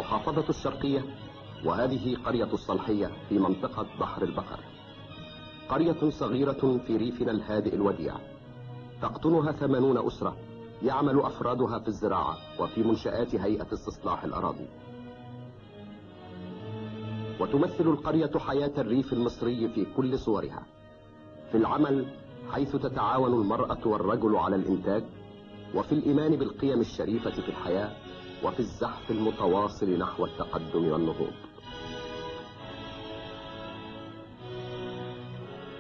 المحافظة الشرقية، وهذه قرية الصلحية في منطقة بحر البقر، قرية صغيرة في ريفنا الهادئ الوديع، تقطنها 80 أسرة يعمل أفرادها في الزراعة وفي منشآت هيئة استصلاح الأراضي. وتمثل القرية حياة الريف المصري في كل صورها، في العمل حيث تتعاون المرأة والرجل على الإنتاج، وفي الإيمان بالقيم الشريفة في الحياة، وفي الزحف المتواصل نحو التقدم والنهوض.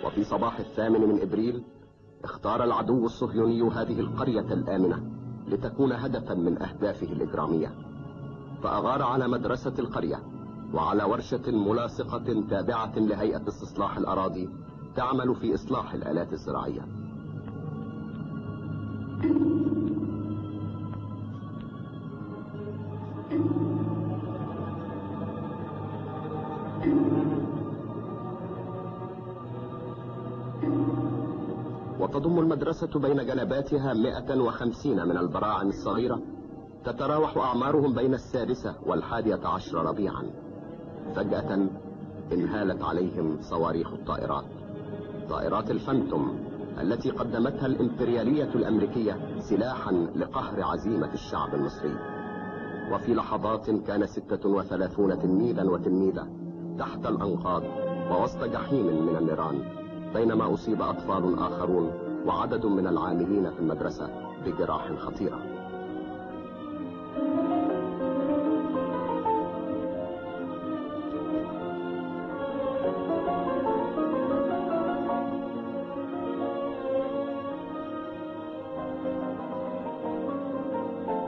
وفي صباح 8 إبريل اختار العدو الصهيوني هذه القرية الآمنة لتكون هدفا من أهدافه الإجرامية، فأغار على مدرسة القرية وعلى ورشة ملاصقة تابعة لهيئة استصلاح الأراضي تعمل في إصلاح الآلات الزراعية. وتضم المدرسة بين جنباتها 150 من البراعم الصغيرة تتراوح أعمارهم بين 6 و11 ربيعا. فجأة انهالت عليهم صواريخ الطائرات، طائرات الفانتوم التي قدمتها الإمبريالية الأمريكية سلاحا لقهر عزيمة الشعب المصري. وفي لحظات كان 36 تلميذا وتلميذة تحت الأنقاض ووسط جحيم من النيران، بينما أصيب أطفال آخرون وعدد من العاملين في المدرسة بجراح خطيرة.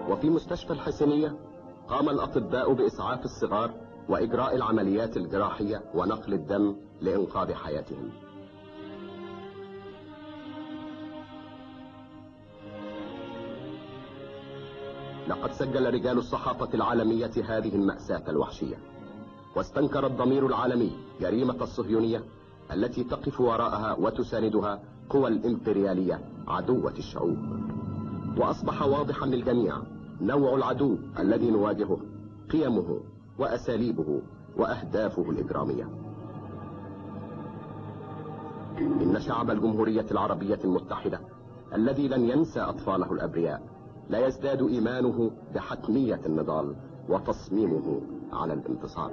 وفي مستشفى الحسينية قام الأطباء بإسعاف الصغار وإجراء العمليات الجراحية ونقل الدم لإنقاذ حياتهم. لقد سجل رجال الصحافة العالمية هذه المأساة الوحشية، واستنكر الضمير العالمي جريمة الصهيونية التي تقف وراءها وتساندها قوى الإمبريالية عدوة الشعوب. وأصبح واضحا للجميع نوع العدو الذي نواجهه، قيمه وأساليبه وأهدافه الإجرامية. إن شعب الجمهورية العربية المتحدة الذي لن ينسى أطفاله الأبرياء لا يزداد إيمانه بحتمية النضال وتصميمه على الانتصار.